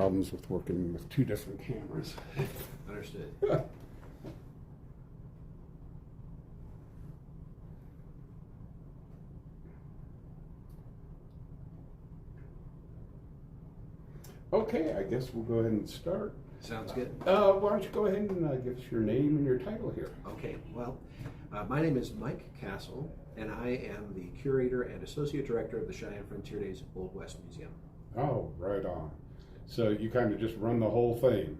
problems with working with two different cameras. Understood. Okay, I guess we'll go ahead and start. Sounds good. Why don't you go ahead and give us your name and your title here? Okay, well, my name is Mike Kassel, and I am the curator and associate director of the Cheyenne Frontier Days Old West Museum. Oh, right on. So you kind of just run the whole thing?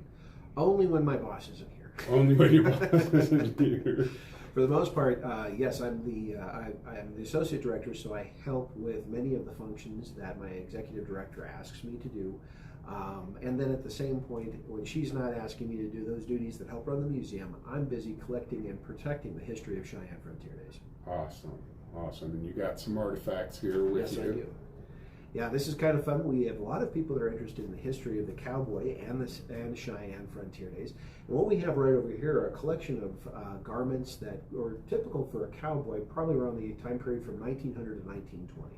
Only when my boss isn't here. Only when your boss isn't here. For the most part, yes, I'm the associate director, so I help with many of the functions that my executive director asks me to do. And then at the same point, when she's not asking me to do those duties that help run the museum, I'm busy collecting and protecting the history of Cheyenne Frontier Days. Awesome, awesome. And you got some artifacts here with you. Yes, I do. Yeah, this is kind of fun. We have a lot of people that are interested in the history of the cowboy and the Cheyenne Frontier Days. And what we have right over here are a collection of garments that are typical for a cowboy, probably around the time period from 1900 to 1920.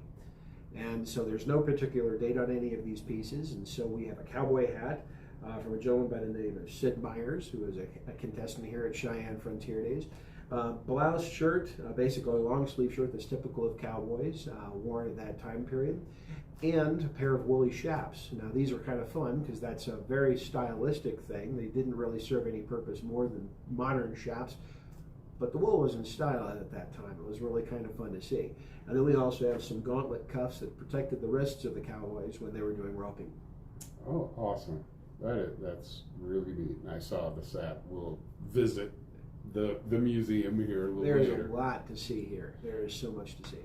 And so there's no particular date on any of these pieces. And so we have a cowboy hat from a gentleman by the name of Sid Myers, who is a contestant here at Cheyenne Frontier Days. Blouse shirt, basically a long sleeve shirt that's typical of cowboys, worn at that time period, and a pair of woolly chaps. Now these are kind of fun because that's a very stylistic thing. They didn't really serve any purpose more than modern chaps, but the wool was in style at that time. It was really kind of fun to see. And then we also have some gauntlet cuffs that protected the wrists of the cowboys when they were doing roping. Oh, awesome. That's really neat. I saw this at. We'll visit the museum here a little later. There's a lot to see here. There is so much to see.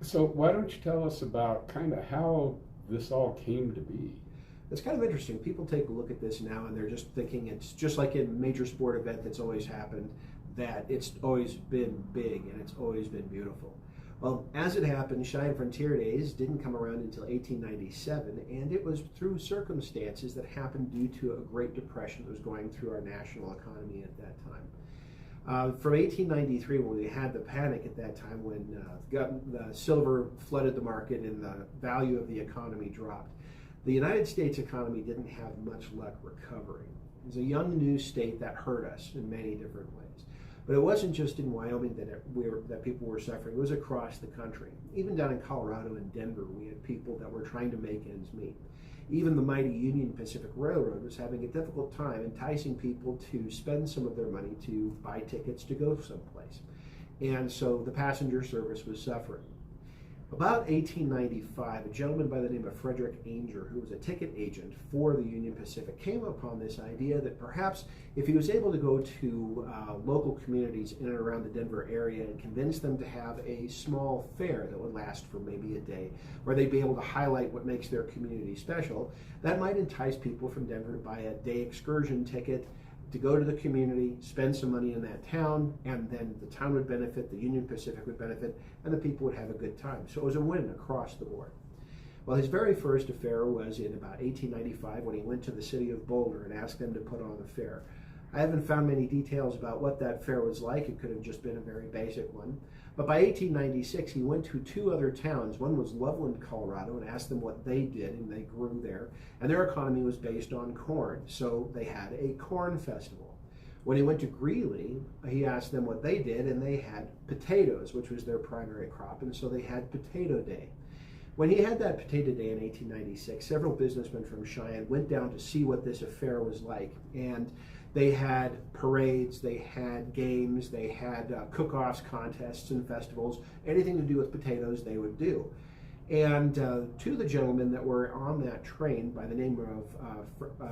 So why don't you tell us about kind of how this all came to be? It's kind of interesting. People take a look at this now and they're just thinking it's just like a major sport event that's always happened, that it's always been big and it's always been beautiful. Well, as it happened, Cheyenne Frontier Days didn't come around until 1897, and it was through circumstances that happened due to a Great Depression that was going through our national economy at that time. From 1893, when we had the panic at that time, when the silver flooded the market and the value of the economy dropped, the United States economy didn't have much luck recovering. It was a young new state that hurt us in many different ways. But it wasn't just in Wyoming that people were suffering. It was across the country. Even down in Colorado and Denver, we had people that were trying to make ends meet. Even the mighty Union Pacific Railroad was having a difficult time enticing people to spend some of their money to buy tickets to go someplace. And so the passenger service was suffering. About 1895, a gentleman by the name of Frederick Ainger, who was a ticket agent for the Union Pacific, came upon this idea that perhaps if he was able to go to local communities in and around the Denver area and convince them to have a small fair that would last for maybe a day, where they'd be able to highlight what makes their community special, that might entice people from Denver to buy a day excursion ticket to go to the community, spend some money in that town, and then the town would benefit, the Union Pacific would benefit, and the people would have a good time. So it was a win across the board. Well, his very first affair was in about 1895 when he went to the city of Boulder and asked them to put on a fair. I haven't found many details about what that fair was like. It could have just been a very basic one. But by 1896, he went to two other towns. One was Loveland, Colorado, and asked them what they did, and they grew there. And their economy was based on corn, so they had a corn festival. When he went to Greeley, he asked them what they did, and they had potatoes, which was their primary crop, and so they had Potato Day. When he had that Potato Day in 1896, several businessmen from Cheyenne went down to see what this affair was like, and they had parades, they had games, they had cook-offs, contests, and festivals. Anything to do with potatoes, they would do. And two of the gentlemen that were on that train by the name of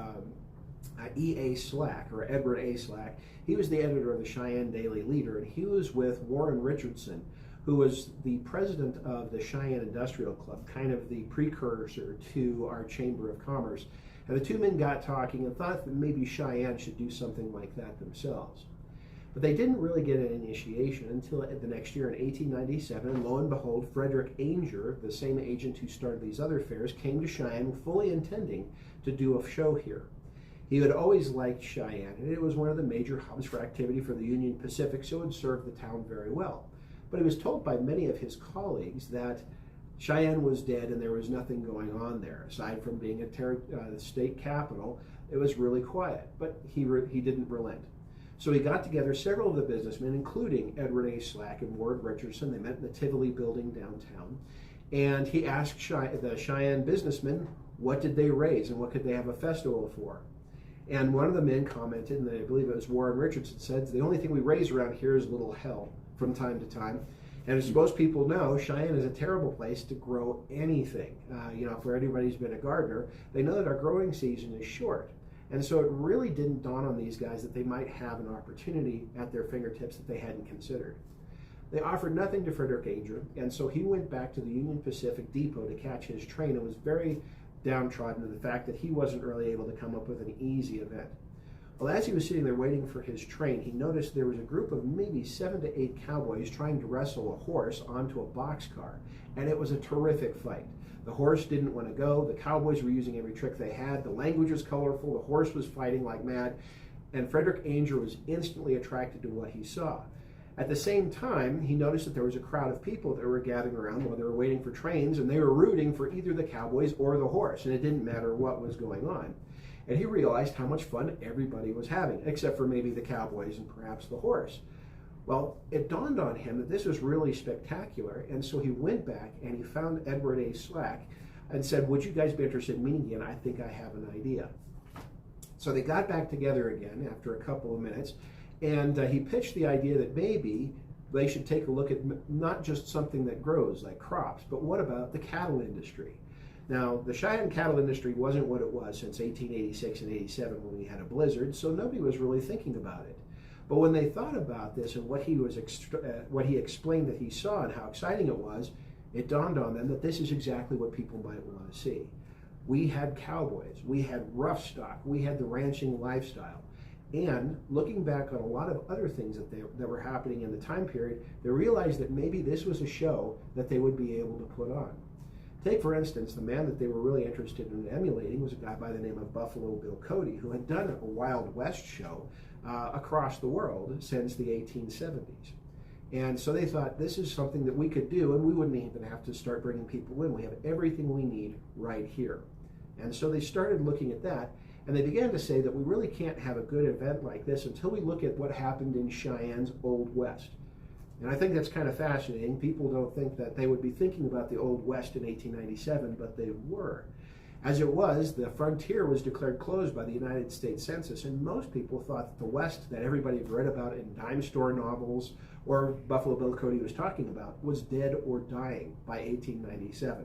E.A. Slack, or Edward A. Slack, he was the editor of the Cheyenne Daily Leader, and he was with Warren Richardson, who was the president of the Cheyenne Industrial Club, kind of the precursor to our Chamber of Commerce. And the two men got talking and thought that maybe Cheyenne should do something like that themselves. But they didn't really get an initiation until the next year in 1897, and lo and behold, Frederick Ainger, the same agent who started these other fairs, came to Cheyenne fully intending to do a show here. He had always liked Cheyenne, and it was one of the major hubs for activity for the Union Pacific, so it would serve the town very well. But he was told by many of his colleagues that Cheyenne was dead and there was nothing going on there. Aside from being a state capital, it was really quiet, but he didn't relent. So he got together several of the businessmen, including Edward A. Slack and Ward Richardson. They met in the Tivoli building downtown. And he asked the Cheyenne businessmen, what did they raise and what could they have a festival for? And one of the men commented, and I believe it was Warren Richardson, said, the only thing we raise around here is a little hell from time to time. And as most people know, Cheyenne is a terrible place to grow anything. For anybody who's been a gardener, they know that our growing season is short. And so it really didn't dawn on these guys that they might have an opportunity at their fingertips that they hadn't considered. They offered nothing to Frederick Ainger, and so he went back to the Union Pacific Depot to catch his train and was very downtrodden to the fact that he wasn't really able to come up with an easy event. Well, as he was sitting there waiting for his train, he noticed there was a group of maybe 7 to 8 cowboys trying to wrestle a horse onto a boxcar, and it was a terrific fight. The horse didn't want to go. The cowboys were using every trick they had. The language was colorful. The horse was fighting like mad, and Frederick Ainger was instantly attracted to what he saw. At the same time, he noticed that there was a crowd of people that were gathering around while they were waiting for trains, and they were rooting for either the cowboys or the horse, and it didn't matter what was going on. And he realized how much fun everybody was having, except for maybe the cowboys and perhaps the horse. Well, it dawned on him that this was really spectacular, and so he went back and he found Edward A. Slack and said, would you guys be interested in meeting again? I think I have an idea. So they got back together again after a couple of minutes, and he pitched the idea that maybe they should take a look at not just something that grows like crops, but what about the cattle industry? Now, the Cheyenne cattle industry wasn't what it was since 1886 and 87 when we had a blizzard, so nobody was really thinking about it. But when they thought about this and what he explained that he saw and how exciting it was, it dawned on them that this is exactly what people might want to see. We had cowboys, we had rough stock, we had the ranching lifestyle. And looking back on a lot of other things that were happening in the time period, they realized that maybe this was a show that they would be able to put on. Take, for instance, the man that they were really interested in emulating was a guy by the name of Buffalo Bill Cody, who had done a Wild West show across the world since the 1870s. And so they thought, this is something that we could do, and we wouldn't even have to start bringing people in. We have everything we need right here. And so they started looking at that, and they began to say that we really can't have a good event like this until we look at what happened in Cheyenne's Old West. And I think that's kind of fascinating. People don't think that they would be thinking about the Old West in 1897, but they were. As it was, the frontier was declared closed by the United States Census, and most people thought that the West that everybody had read about in dime store novels or Buffalo Bill Cody was talking about was dead or dying by 1897.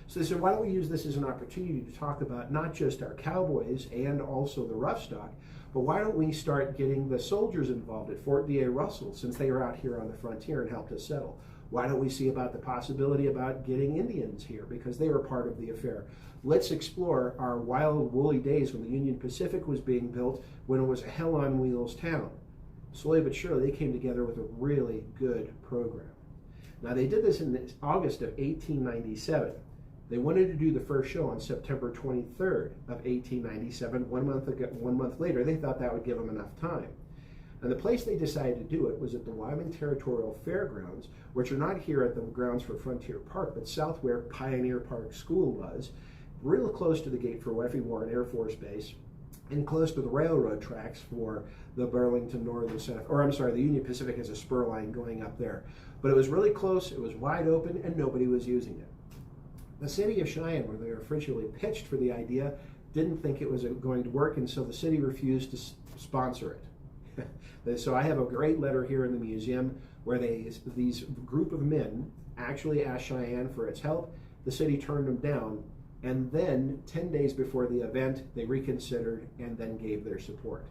So they said, why don't we use this as an opportunity to talk about not just our cowboys and also the rough stock, but why don't we start getting the soldiers involved at Fort D.A. Russell, since they were out here on the frontier and helped us settle? Why don't we see about the possibility about getting Indians here, because they were part of the affair? Let's explore our wild, woolly days when the Union Pacific was being built, when it was a hell-on-wheels town. Slowly but surely, they came together with a really good program. Now, they did this in August of 1897. They wanted to do the first show on September 23rd of 1897. 1 month later, they thought that would give them enough time. And the place they decided to do it was at the Wyoming Territorial Fairgrounds, which are not here at the grounds for Frontier Park, but south where Pioneer Park School was, real close to the gate for Weffie Warren Air Force Base, and close to the railroad tracks for the Burlington Northern South, the Union Pacific has a spur line going up there. But it was really close, it was wide open, and nobody was using it. The city of Cheyenne, where they were officially pitched for the idea, didn't think it was going to work, and so the city refused to sponsor it. So I have a great letter here in the museum where these group of men actually asked Cheyenne for its help. The city turned them down, and then 10 days before the event, they reconsidered and then gave their support.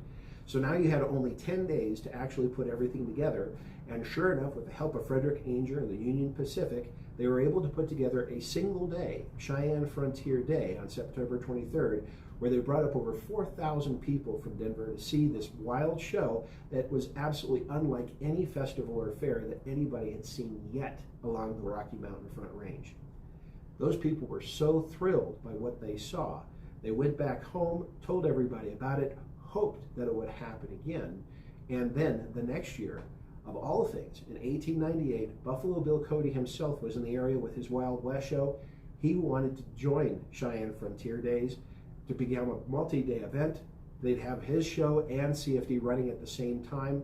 So now you had only 10 days to actually put everything together, and sure enough, with the help of Frederick Ainger and the Union Pacific, they were able to put together a single day, Cheyenne Frontier Day, on September 23rd, where they brought up over 4,000 people from Denver to see this wild show that was absolutely unlike any festival or fair that anybody had seen yet along the Rocky Mountain Front Range. Those people were so thrilled by what they saw. They went back home, told everybody about it, hoped that it would happen again, and then the next year, Of all things, in 1898, Buffalo Bill Cody himself was in the area with his Wild West show. He wanted to join Cheyenne Frontier Days to become a multi-day event. They'd have his show and CFD running at the same time.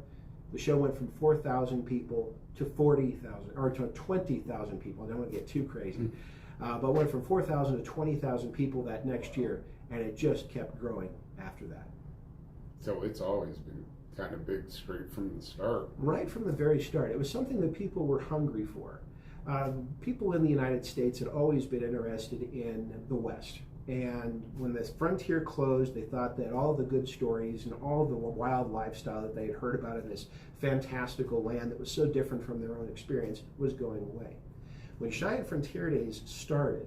The show went from 4,000 people to 40,000, or to 20,000 people. I don't want to get too crazy, but went from 4,000 to 20,000 people that next year, and it just kept growing after that. So it's always been kind of big straight from the start. Right from the very start. It was something that people were hungry for. People in the United States had always been interested in the West. And when the frontier closed, they thought that all the good stories and all the wild lifestyle that they had heard about in this fantastical land that was so different from their own experience was going away. When Cheyenne Frontier Days started,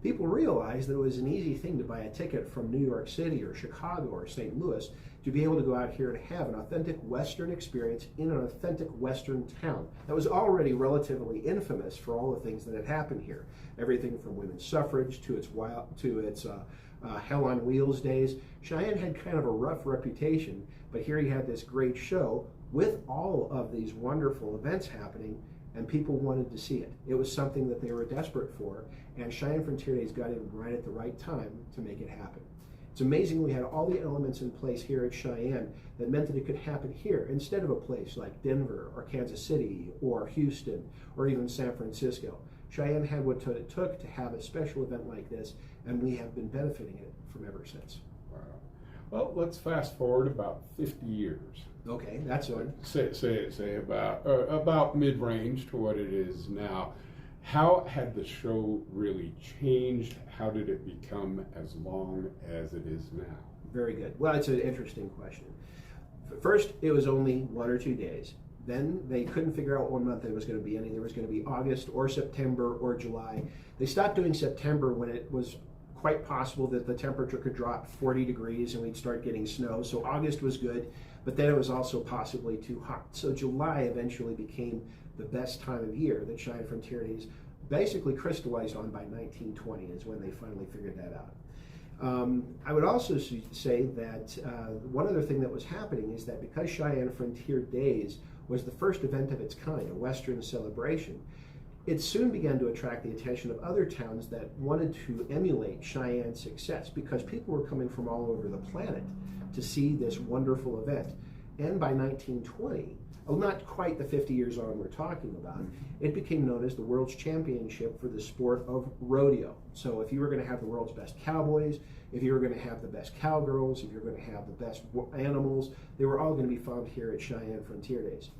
people realized that it was an easy thing to buy a ticket from New York City or Chicago or St. Louis to be able to go out here and have an authentic Western experience in an authentic Western town that was already relatively infamous for all the things that had happened here. Everything from women's suffrage to its Hell on Wheels days. Cheyenne had kind of a rough reputation, but here you had this great show with all of these wonderful events happening, and people wanted to see it. It was something that they were desperate for, and Cheyenne Frontier Days got in right at the right time to make it happen. It's amazing we had all the elements in place here at Cheyenne that meant that it could happen here instead of a place like Denver or Kansas City or Houston or even San Francisco. Cheyenne had what it took to have a special event like this, and we have been benefiting it from ever since. Wow. Well, let's fast forward about 50 years. Okay, that's one. Say about mid-range to what it is now. How had the show really changed? How did it become as long as it is now? Very good. Well, it's an interesting question. First, it was only 1 or 2 days. Then they couldn't figure out what month it was going to be any. There was going to be August or September or July. They stopped doing September when it was quite possible that the temperature could drop 40 degrees and we'd start getting snow. So August was good, but then it was also possibly too hot. So July eventually became the best time of year that Cheyenne Frontier Days basically crystallized on by 1920 is when they finally figured that out. I would also say that one other thing that was happening is that because Cheyenne Frontier Days was the first event of its kind, a Western celebration, it soon began to attract the attention of other towns that wanted to emulate Cheyenne's success because people were coming from all over the planet to see this wonderful event. And by 1920, not quite the 50 years on we're talking about, it became known as the World's Championship for the sport of rodeo. So if you were going to have the world's best cowboys, if you were going to have the best cowgirls, if you're going to have the best animals, they were all going to be found here at Cheyenne Frontier Days.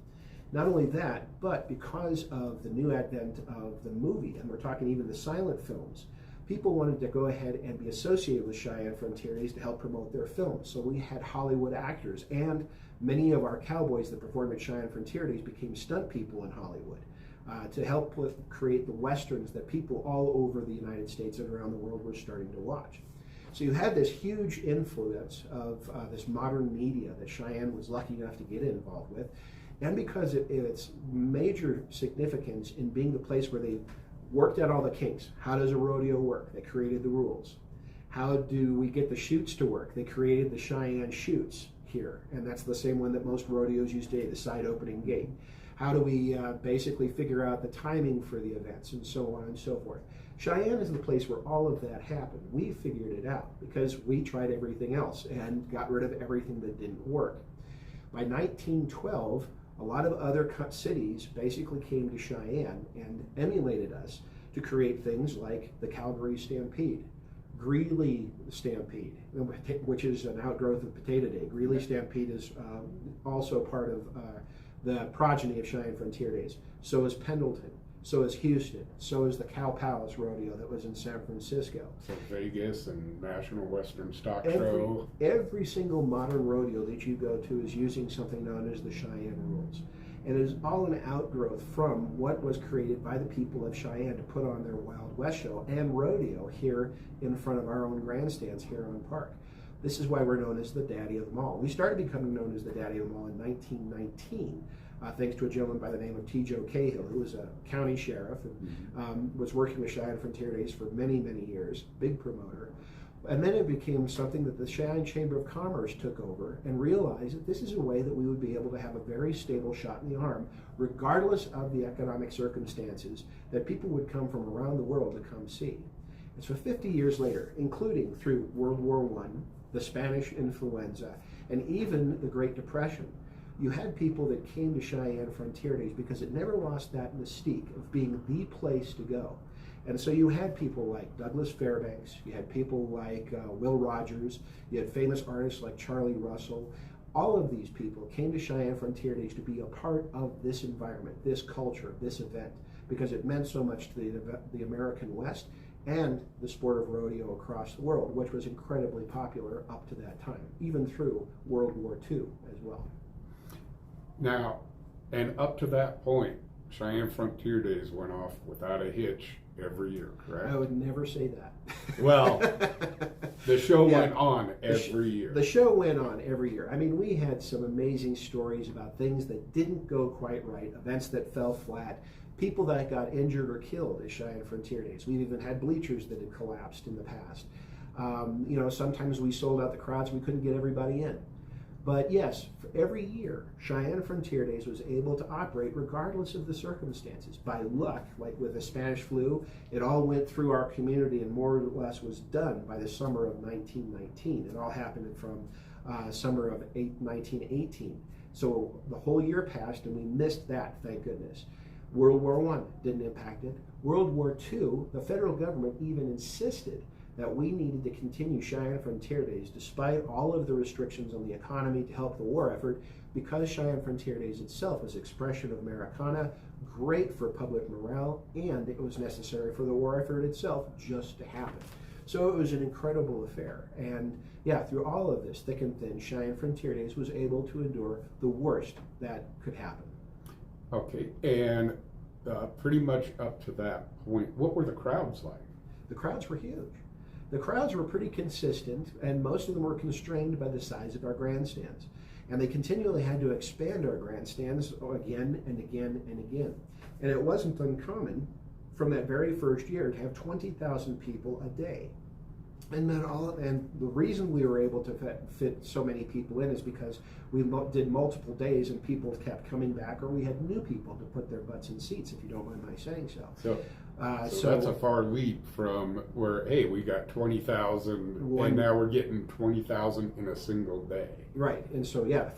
Not only that, but because of the new advent of the movie, and we're talking even the silent films, people wanted to go ahead and be associated with Cheyenne Frontier Days to help promote their films. So we had Hollywood actors, and many of our cowboys that performed at Cheyenne Frontier Days became stunt people in Hollywood to help create the westerns that people all over the United States and around the world were starting to watch. So you had this huge influence of this modern media that Cheyenne was lucky enough to get involved with, and because of its major significance in being the place where they worked out all the kinks. How does a rodeo work? They created the rules. How do we get the chutes to work? They created the Cheyenne chutes here, and that's the same one that most rodeos use today, the side opening gate. How do we basically figure out the timing for the events and so on and so forth? Cheyenne is the place where all of that happened. We figured it out because we tried everything else and got rid of everything that didn't work. By 1912, a lot of other cities basically came to Cheyenne and emulated us to create things like the Calgary Stampede, Greeley Stampede, which is an outgrowth of Potato Day. Greeley Stampede is also part of the progeny of Cheyenne Frontier Days. So is Pendleton, so is Houston, so is the Cow Palace Rodeo that was in San Francisco. So Vegas and National Western Stock Show. Every single modern rodeo that you go to is using something known as the Cheyenne rules. And it is all an outgrowth from what was created by the people of Cheyenne to put on their Wild West show and rodeo here in front of our own grandstands here on Park. This is why we're known as the Daddy of them all. We started becoming known as the Daddy of them all in 1919, thanks to a gentleman by the name of T. Joe Cahill, who was a county sheriff and was working with Cheyenne Frontier Days for many, many years, big promoter. And then it became something that the Cheyenne Chamber of Commerce took over and realized that this is a way that we would be able to have a very stable shot in the arm, regardless of the economic circumstances, that people would come from around the world to come see. And so 50 years later, including through World War I, the Spanish influenza, and even the Great Depression, you had people that came to Cheyenne Frontier Days because it never lost that mystique of being the place to go. And so you had people like Douglas Fairbanks, you had people like Will Rogers, you had famous artists like Charlie Russell. All of these people came to Cheyenne Frontier Days to be a part of this environment, this culture, this event, because it meant so much to the American West and the sport of rodeo across the world, which was incredibly popular up to that time, even through World War II as well. Now, and up to that point, Cheyenne Frontier Days went off without a hitch every year, correct? I would never say that. Well, the show went on every year. The show went on every year. I mean, we had some amazing stories about things that didn't go quite right, events that fell flat, people that got injured or killed at Cheyenne Frontier Days. We've even had bleachers that had collapsed in the past. Sometimes we sold out the crowds, we couldn't get everybody in. But yes, every year, Cheyenne Frontier Days was able to operate regardless of the circumstances. By luck, like with the Spanish flu, it all went through our community and more or less was done by the summer of 1919. It all happened from summer of 1918. So the whole year passed and we missed that, thank goodness. World War I didn't impact it. World War II, the federal government even insisted that we needed to continue Cheyenne Frontier Days despite all of the restrictions on the economy to help the war effort, because Cheyenne Frontier Days itself was expression of Americana, great for public morale, and it was necessary for the war effort itself just to happen. So it was an incredible affair. And yeah, through all of this, thick and thin, Cheyenne Frontier Days was able to endure the worst that could happen. Okay, and pretty much up to that point, what were the crowds like? The crowds were huge. The crowds were pretty consistent, and most of them were constrained by the size of our grandstands. And they continually had to expand our grandstands again and again and again. And it wasn't uncommon from that very first year to have 20,000 people a day. And the reason we were able to fit so many people in is because we did multiple days and people kept coming back, or we had new people to put their butts in seats, if you don't mind my saying so. So that's a far leap from where, hey, we got 20,000 and now we're getting 20,000 in a single day. Right, and so yeah,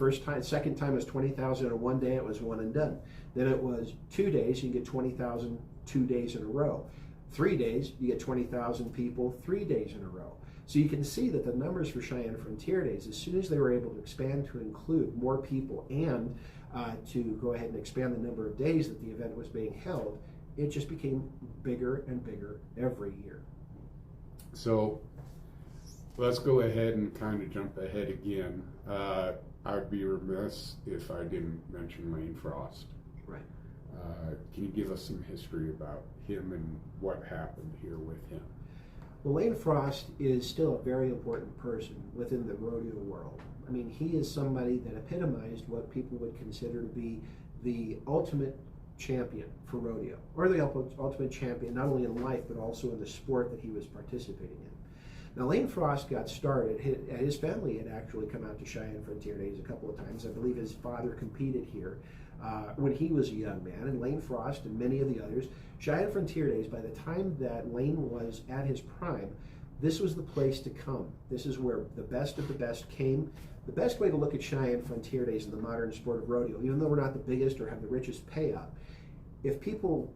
second time was 20,000 in one day, it was one and done. Then it was 2 days, you get 20,000 2 days in a row. 3 days, you get 20,000 people 3 days in a row. So you can see that the numbers for Cheyenne Frontier Days, as soon as they were able to expand to include more people and to go ahead and expand the number of days that the event was being held, it just became bigger and bigger every year. So let's go ahead and kind of jump ahead again. I'd be remiss if I didn't mention Lane Frost. Right. Can you give us some history about him and what happened here with him? Well, Lane Frost is still a very important person within the rodeo world. I mean, he is somebody that epitomized what people would consider to be the ultimate champion for rodeo, or the ultimate champion not only in life but also in the sport that he was participating in. Now, Lane Frost got started, his family had actually come out to Cheyenne Frontier Days a couple of times. I believe his father competed here when he was a young man, and Lane Frost and many of the others. Cheyenne Frontier Days, by the time that Lane was at his prime, this was the place to come. This is where the best of the best came. The best way to look at Cheyenne Frontier Days in the modern sport of rodeo, even though we're not the biggest or have the richest payout, if people,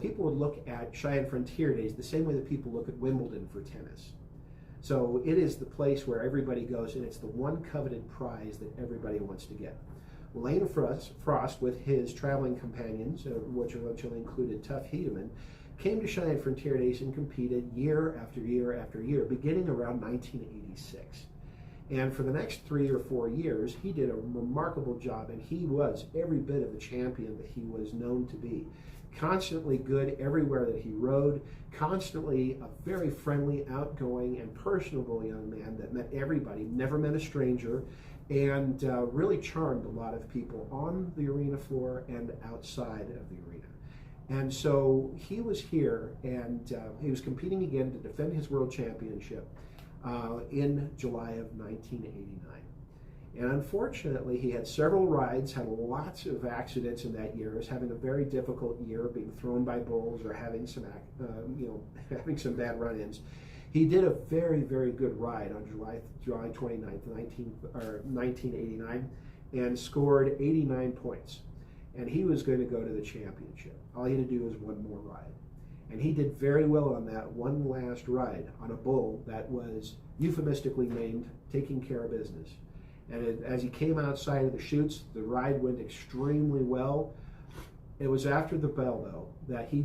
people would look at Cheyenne Frontier Days the same way that people look at Wimbledon for tennis. So it is the place where everybody goes, and it's the one coveted prize that everybody wants to get. Lane Frost, with his traveling companions, which eventually included Tuff Hedeman, came to Cheyenne Frontier Days and competed year after year after year, beginning around 1986. And for the next 3 or 4 years, he did a remarkable job, and he was every bit of the champion that he was known to be. Constantly good everywhere that he rode, constantly a very friendly, outgoing, and personable young man that met everybody, never met a stranger, and really charmed a lot of people on the arena floor and outside of the arena. And so he was here, and he was competing again to defend his world championship. in July of 1989. And unfortunately, he had several rides, had lots of accidents in that year. Was having a very difficult year, being thrown by bulls or having some, having some bad run-ins. He did a very, very good ride on July 29th, 1989, and scored 89 points. And he was going to go to the championship. All he had to do was one more ride. And he did very well on that one last ride on a bull that was euphemistically named Taking Care of Business. And as he came outside of the chutes, the ride went extremely well. It was after the bell, though, that he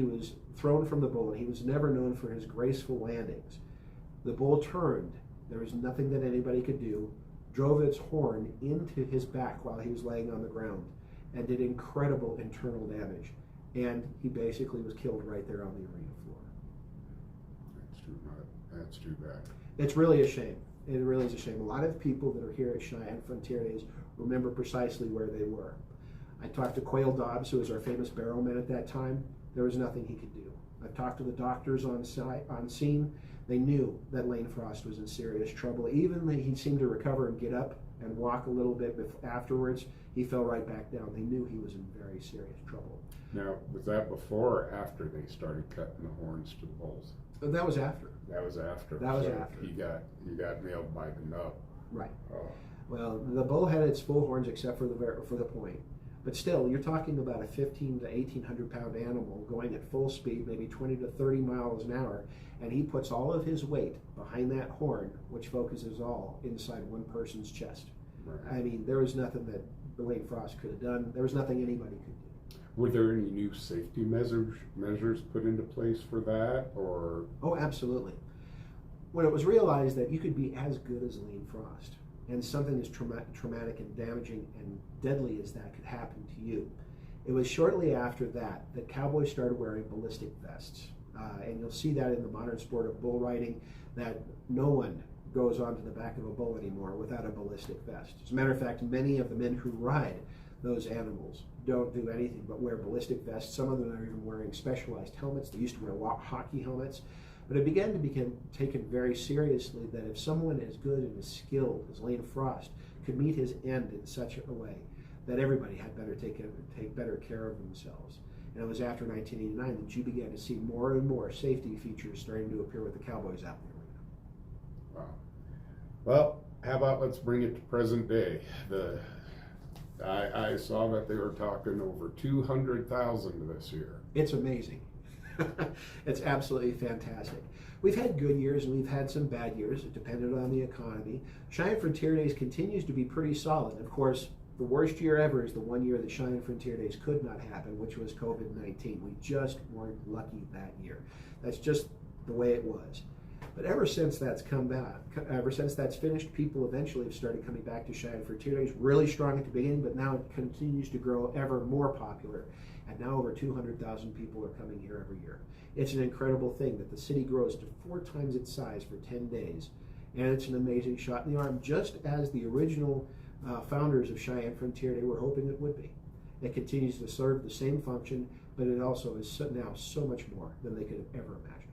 was thrown from the bull, and he was never known for his graceful landings. The bull turned. There was nothing that anybody could do, drove its horn into his back while he was laying on the ground, and did incredible internal damage. And he basically was killed right there on the arena floor. That's too bad. It's really a shame. It really is a shame. A lot of people that are here at Cheyenne Frontier Days remember precisely where they were. I talked to Quail Dobbs, who was our famous barrelman at that time. There was nothing he could do. I talked to the doctors on scene. They knew that Lane Frost was in serious trouble. Even though he seemed to recover and get up and walk a little bit afterwards, he fell right back down. They knew he was in very serious trouble. Now, was that before or after they started cutting the horns to the bulls? That was after. That was after. That was so after. He got nailed by the nub. Right. Oh. Well, the bull had its full horns except for the point. But still, you're talking about a 1,500 to 1,800 pound animal going at full speed, maybe 20 to 30 miles an hour, and he puts all of his weight behind that horn, which focuses all inside one person's chest. Right. I mean, there was nothing that Lane Frost could have done. There was nothing anybody could do. Were there any new safety measures put into place for that, or? Oh, absolutely. When it was realized that you could be as good as Lane Frost, and something as traumatic and damaging and deadly as that could happen to you, it was shortly after that that cowboys started wearing ballistic vests. And you'll see that in the modern sport of bull riding, that no one goes onto the back of a bull anymore without a ballistic vest. As a matter of fact, many of the men who ride those animals don't do anything but wear ballistic vests. Some of them are even wearing specialized helmets. They used to wear hockey helmets. But it began to become taken very seriously that if someone as good and as skilled as Lane Frost could meet his end in such a way, that everybody had better take better care of themselves. And it was after 1989 that you began to see more and more safety features starting to appear with the cowboys out there. Wow. Well, how about let's bring it to present day. I saw that they were talking over 200,000 this year. It's amazing. It's absolutely fantastic. We've had good years and we've had some bad years. It depended on the economy. Cheyenne Frontier Days continues to be pretty solid. Of course, the worst year ever is the one year that Cheyenne Frontier Days could not happen, which was COVID-19. We just weren't lucky that year. That's just the way it was. But ever since that's come back, ever since that's finished, people eventually have started coming back to Cheyenne Frontier Days, really strong at the beginning, but now it continues to grow ever more popular. And now over 200,000 people are coming here every year. It's an incredible thing that the city grows to 4 times its size for 10 days. And it's an amazing shot in the arm, just as the original founders of Cheyenne Frontier Day were hoping it would be. It continues to serve the same function, but it also is now so much more than they could have ever imagined.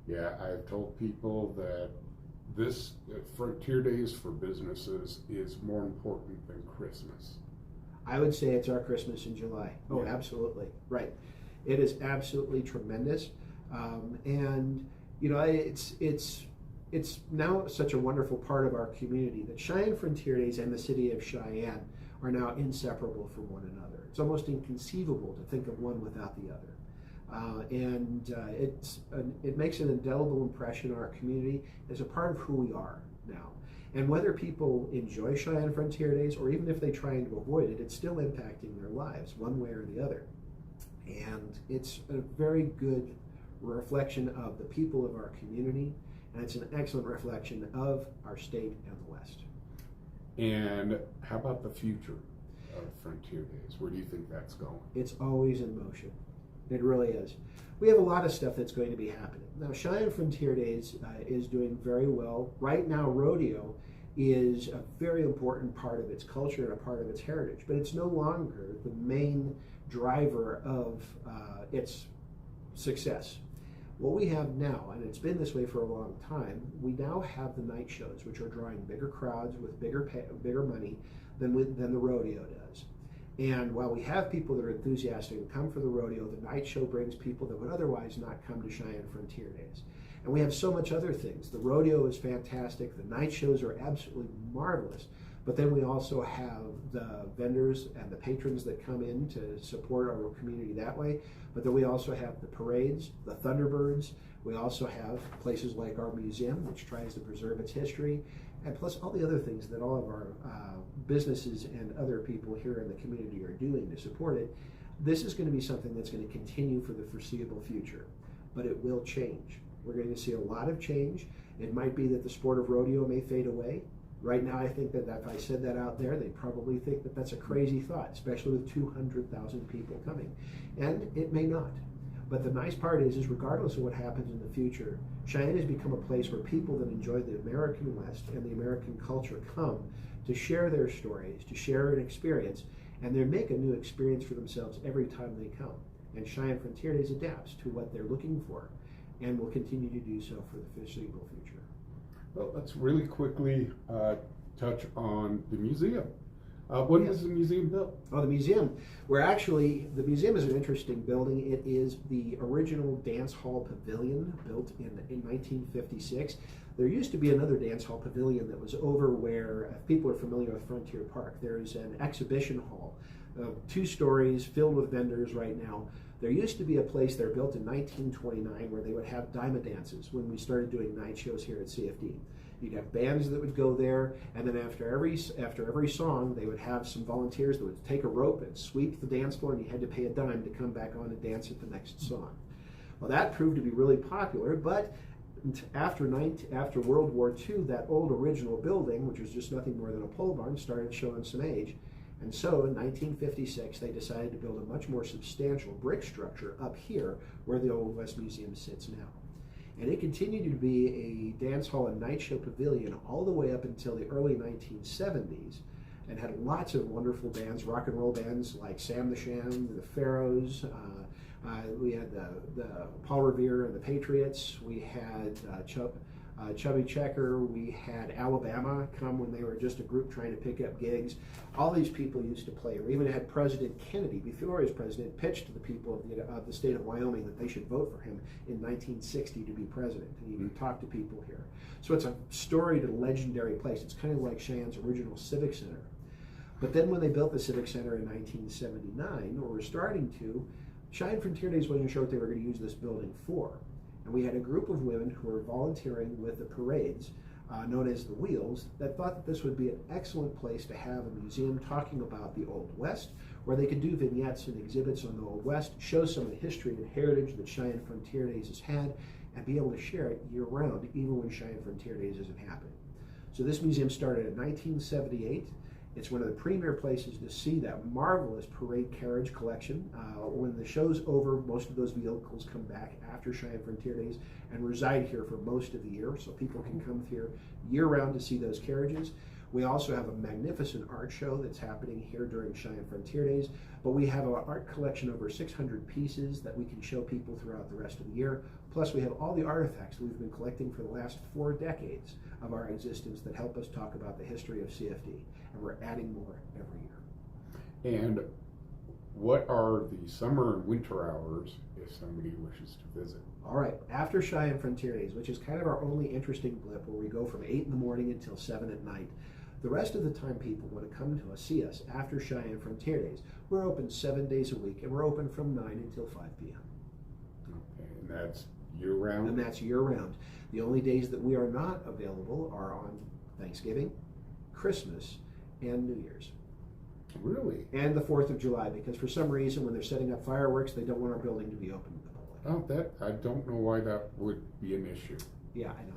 Yeah, I've told people that this Frontier Days for businesses is more important than Christmas. I would say it's our Christmas in July. Oh, yeah. Absolutely. Right. It is absolutely tremendous. And, you know, it's now such a wonderful part of our community that Cheyenne Frontier Days and the city of Cheyenne are now inseparable from one another. It's almost inconceivable to think of one without the other. It makes an indelible impression on our community as a part of who we are now. And whether people enjoy Cheyenne Frontier Days or even if they try to avoid it, it's still impacting their lives one way or the other. And it's a very good reflection of the people of our community, and it's an excellent reflection of our state and the West. And how about the future of Frontier Days? Where do you think that's going? It's always in motion. It really is. We have a lot of stuff that's going to be happening. Now, Cheyenne Frontier Days is doing very well. Right now, rodeo is a very important part of its culture and a part of its heritage, but it's no longer the main driver of its success. What we have now, and it's been this way for a long time, we now have the night shows, which are drawing bigger crowds with bigger money than the rodeo does. And while we have people that are enthusiastic and come for the rodeo, the night show brings people that would otherwise not come to Cheyenne Frontier Days. And we have so much other things. The rodeo is fantastic. The night shows are absolutely marvelous. But then we also have the vendors and the patrons that come in to support our community that way. But then we also have the parades, the Thunderbirds. We also have places like our museum, which tries to preserve its history, and plus all the other things that all of our businesses and other people here in the community are doing to support it. This is going to be something that's going to continue for the foreseeable future, but it will change. We're going to see a lot of change. It might be that the sport of rodeo may fade away. Right now, I think that if I said that out there, they'd probably think that that's a crazy thought, especially with 200,000 people coming. And it may not. But the nice part is regardless of what happens in the future, Cheyenne has become a place where people that enjoy the American West and the American culture come to share their stories, to share an experience, and they make a new experience for themselves every time they come. And Cheyenne Frontier Days adapts to what they're looking for and will continue to do so for the foreseeable future. Well, let's really quickly touch on the museum. When was the museum built? Oh, the museum. The museum is an interesting building. It is the original dance hall pavilion built in 1956. There used to be another dance hall pavilion that was over where, if people are familiar with Frontier Park, there's an exhibition hall, 2 stories filled with vendors right now. There used to be a place there built in 1929 where they would have diamond dances when we started doing night shows here at CFD. You'd have bands that would go there, and then after every song, they would have some volunteers that would take a rope and sweep the dance floor, and you had to pay a dime to come back on and dance at the next song. Well, that proved to be really popular, but after World War II, that old original building, which was just nothing more than a pole barn, started showing some age. And so in 1956, they decided to build a much more substantial brick structure up here where the Old West Museum sits now. And it continued to be a dance hall and night show pavilion all the way up until the early 1970s, and had lots of wonderful bands, rock and roll bands like Sam the Sham, the Pharaohs. We had the Paul Revere and the Patriots. We had Chubby Checker. We had Alabama come when they were just a group trying to pick up gigs. All these people used to play. We even had President Kennedy, before he was president, pitch to the people of the state of Wyoming that they should vote for him in 1960 to be president. And he would talk to people here. So it's a storied, legendary place. It's kind of like Cheyenne's original Civic Center. But then when they built the Civic Center in 1979, or were starting to, Cheyenne Frontier Days wasn't sure what they were going to use this building for. And we had a group of women who were volunteering with the parades, known as the Wheels, that thought that this would be an excellent place to have a museum talking about the Old West, where they could do vignettes and exhibits on the Old West, show some of the history and heritage that Cheyenne Frontier Days has had, and be able to share it year-round, even when Cheyenne Frontier Days isn't happening. So this museum started in 1978. It's one of the premier places to see that marvelous parade carriage collection. When the show's over, most of those vehicles come back after Cheyenne Frontier Days and reside here for most of the year, so people can come here year-round to see those carriages. We also have a magnificent art show that's happening here during Cheyenne Frontier Days, but we have an art collection over 600 pieces that we can show people throughout the rest of the year. Plus, we have all the artifacts we've been collecting for the last 4 decades of our existence that help us talk about the history of CFD, and we're adding more every year. And what are the summer and winter hours if somebody wishes to visit? All right, after Cheyenne Frontier Days, which is kind of our only interesting blip where we go from 8 in the morning until 7 at night, the rest of the time people want to come to see us after Cheyenne Frontier Days. We're open 7 days a week, and we're open from 9 until 5 p.m. Okay, and that's year-round? And that's year-round. The only days that we are not available are on Thanksgiving, Christmas, and New Year's. Really? And the 4th of July, because for some reason when they're setting up fireworks, they don't want our building to be open to the public. Oh, I don't know why that would be an issue. Yeah, I know.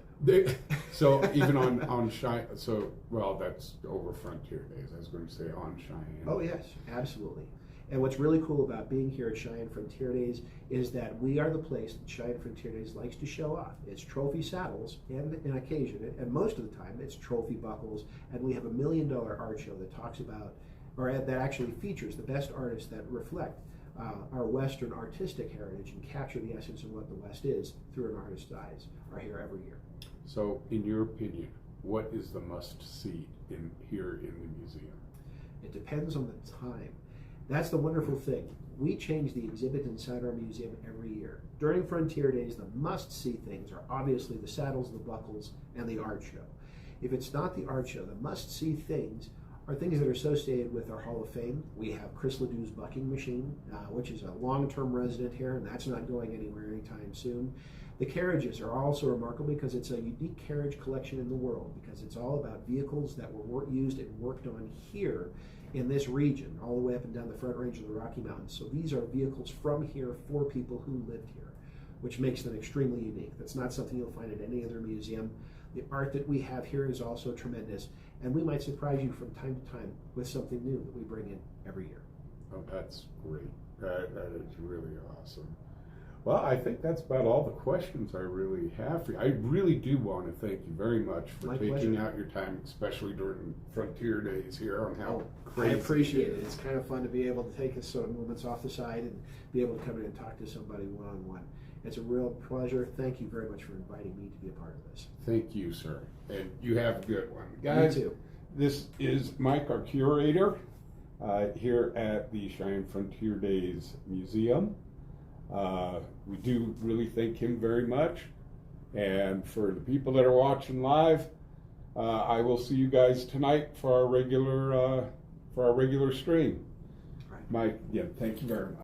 So even on Cheyenne, well, that's over Frontier Days. I was going to say on Cheyenne. Oh yes, absolutely. And what's really cool about being here at Cheyenne Frontier Days is that we are the place that Cheyenne Frontier Days likes to show off. It's trophy saddles, and an occasion, and most of the time, it's trophy buckles. And we have $1 million art show that talks about, or that actually features the best artists that reflect our Western artistic heritage and capture the essence of what the West is through an artist's eyes are here every year. So, in your opinion, what is the must-see here in the museum? It depends on the time. That's the wonderful thing. We change the exhibit inside our museum every year. During Frontier Days, the must-see things are obviously the saddles, the buckles, and the art show. If it's not the art show, the must-see things are things that are associated with our Hall of Fame. We have Chris Ledoux's bucking machine, which is a long-term resident here, and that's not going anywhere anytime soon. The carriages are also remarkable because it's a unique carriage collection in the world, because it's all about vehicles that were used and worked on here in this region, all the way up and down the Front Range of the Rocky Mountains. So these are vehicles from here for people who lived here, which makes them extremely unique. That's not something you'll find at any other museum. The art that we have here is also tremendous, and we might surprise you from time to time with something new that we bring in every year. Oh, that's great. That is really awesome. Well, I think that's about all the questions I really have for you. I really do want to thank you very much for taking out your time, especially during Frontier Days here, on how crazy I appreciate it. It's kind of fun to be able to take us some moments off the side and be able to come in and talk to somebody one-on-one. It's a real pleasure. Thank you very much for inviting me to be a part of this. Thank you, sir. And you have a good one. Guys, you too. This is Mike, our curator, here at the Cheyenne Frontier Days Museum. We do really thank him very much. And for the people that are watching live, I will see you guys tonight for our regular stream. Right. Mike, yeah, thank you very much.